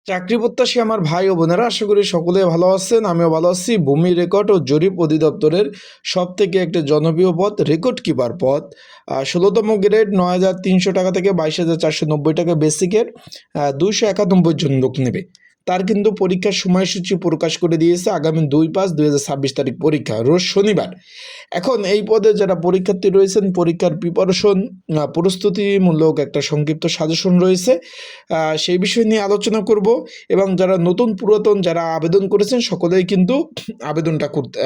চাকরি প্রত্যাশী আমার ভাই ও বোনেরা, আশা করি সকলে ভালো আছেন। আমিও ভালো আছি। ভূমি রেকর্ড ও জরিপ অধিদপ্তরের সব থেকে একটি জনপ্রিয় পদ রেকর্ড কিপার পদ, 16তম গ্রেড, 9,300 টাকা থেকে 22,490 টাকা বেসিকের, 291 জন লোক নেবে। তার কিন্তু পরীক্ষার সময়সূচি প্রকাশ করে দিয়েছে। আগামী 2/5/2026 তারিখ পরীক্ষা, রোজ শনিবার। এখন এই পদে যারা পরীক্ষার্থী রয়েছেন, পরীক্ষার প্রিপারেশন, প্রস্তুতিমূলক একটা সংক্ষিপ্ত সাজেশন রয়েছে, সেই বিষয় নিয়ে আলোচনা করব। এবং যারা নতুন পুরাতন যারা আবেদন করেছেন সকলেই কিন্তু আবেদনটা করতে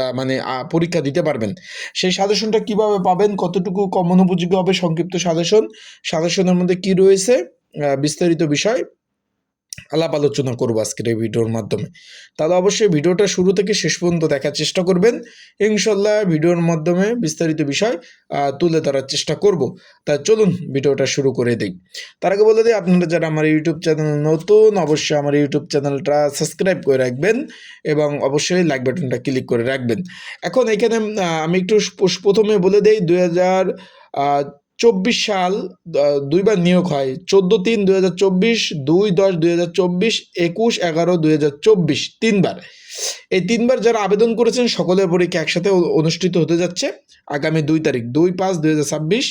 পরীক্ষা দিতে পারবেন। সেই সাজেশনটা কিভাবে পাবেন, কতটুকু কমন উপযোগী হবে, সংক্ষিপ্ত সাজেশনের মধ্যে কি রয়েছে, বিস্তারিত বিষয় আলাপ আলোচনা করবো আজকের এই ভিডিওর মাধ্যমে। তাহলে অবশ্যই ভিডিওটা শুরু থেকে শেষ পর্যন্ত দেখার চেষ্টা করবেন। ইনশাল্লাহ ভিডিওর মাধ্যমে বিস্তারিত বিষয় তুলে ধরার চেষ্টা করব। তা চলুন ভিডিওটা শুরু করে দিই। তার আগে বলে দিই, আপনারা যারা আমার ইউটিউব চ্যানেল নতুন, অবশ্যই আমার ইউটিউব চ্যানেলটা সাবস্ক্রাইব করে রাখবেন এবং অবশ্যই লাইক বাটনটা ক্লিক করে রাখবেন। এখন এখানে আমি একটু প্রথমে বলে দিই, 2024 সাল দুইবার নিয়োগ হয়। 14/3/2024, 2/10/2024, 21/11/2024, তিনবার। এই তিনবার যারা আবেদন করেছেন সকলের পরীক্ষা একসাথে অনুষ্ঠিত হতে যাচ্ছে আগামী 2 তারিখ, 2/5/2026।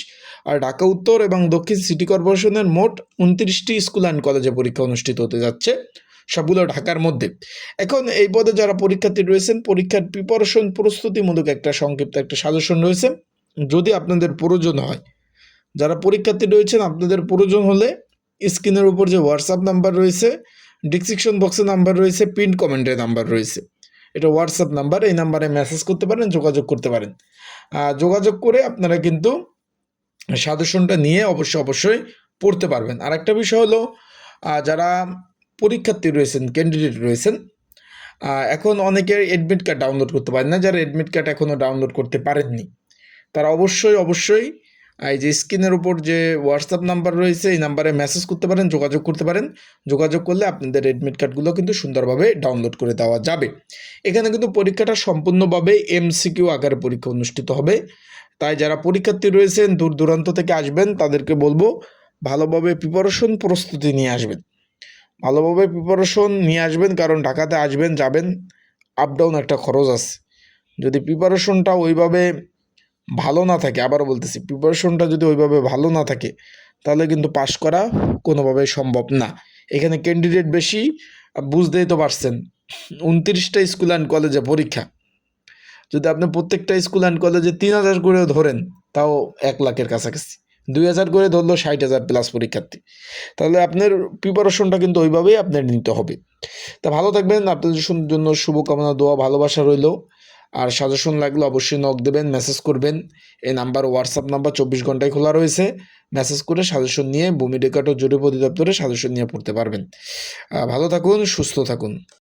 আর ঢাকা উত্তর এবং দক্ষিণ সিটি কর্পোরেশনের মোট 29টি স্কুল অ্যান্ড কলেজে পরীক্ষা অনুষ্ঠিত হতে যাচ্ছে, সবগুলো ঢাকার মধ্যে। এখন এই পদে যারা পরীক্ষার্থী রয়েছেন, পরীক্ষার প্রিপারেশন প্রস্তুতিমূলক একটা সংক্ষিপ্ত একটা সাজেশন রয়েছে। যদি আপনাদের প্রয়োজন হয়, যারা পরীক্ষার্থী রয়েছেন, আপনাদের প্রয়োজন হলে স্ক্রিনের উপর যে হোয়াটসঅ্যাপ নাম্বার রয়েছে, ডিসক্রিপশন বক্সে নাম্বার রয়েছে, পিন কমেন্টে নাম্বার রয়েছে, এটা হোয়াটসঅ্যাপ নাম্বার। এই নাম্বারে মেসেজ করতে পারেন, যোগাযোগ করতে পারেন। যোগাযোগ করে আপনারা কিন্তু সাজেশনটা নিয়ে অবশ্যই পড়তে পারবেন। আর একটা বিষয় হলো, যারা পরীক্ষার্থী রয়েছেন, ক্যান্ডিডেট রয়েছেন, এখন অনেকের অ্যাডমিট কার্ড ডাউনলোড করতে পারেন না। যারা অ্যাডমিট কার্ড এখনও ডাউনলোড করতে পারেননি, তারা অবশ্যই এই যে স্ক্রিনের উপর যে হোয়াটসঅ্যাপ নাম্বার রয়েছে, এই নাম্বারে মেসেজ করতে পারেন, যোগাযোগ করতে পারেন। যোগাযোগ করলে আপনাদের অ্যাডমিট কার্ডগুলো কিন্তু সুন্দরভাবে ডাউনলোড করে দেওয়া যাবে। এখানে কিন্তু পরীক্ষাটা সম্পূর্ণভাবে এমসিকিউ আকারে পরীক্ষা অনুষ্ঠিত হবে। তাই যারা পরীক্ষার্থী রয়েছেন, দূর দূরান্ত থেকে আসবেন, তাদেরকে বলবো ভালোভাবে প্রস্তুতি নিয়ে আসবেন। ভালোভাবে প্রিপারেশন নিয়ে আসবেন, কারণ ঢাকাতে আসবেন, যাবেন, আপ ডাউন একটা খরচ আছে। যদি প্রিপারেশনটা ওইভাবে ভালো না থাকে, আবারও বলতেছি, প্রিপারেশনটা যদি ওইভাবে ভালো না থাকে, তাহলে কিন্তু পাশ করা কোনোভাবেই সম্ভব না। এখানে ক্যান্ডিডেট বেশি, বুঝতেই তো পারছেন। 29টা স্কুল অ্যান্ড কলেজে পরীক্ষা। যদি আপনি প্রত্যেকটা স্কুল অ্যান্ড কলেজে 3,000 করে ধরেন, তাও 1 লাখের কাছাকাছি। 2,000 করে ধরলেও 60,000 প্লাস পরীক্ষার্থী। তাহলে আপনার প্রিপারেশনটা কিন্তু ওইভাবেই আপনার নিতে হবে। তা ভালো থাকবেন, আপনাদের জন্য শুভকামনা, দোয়া, ভালোবাসা রইল। আর সাজেশন লাগলে অবশ্যই নক দেবেন, মেসেজ করবেন। এই নাম্বার হোয়াটসঅ্যাপ নাম্বার 24 ঘন্টায় খোলা রয়েছে। মেসেজ করে সাজেশন নিয়ে ভূমি রেকর্ড ও জরিপ অধিদপ্তরে সাজেশন নিয়ে পড়তে পারবেন। ভালো থাকুন, সুস্থ থাকুন।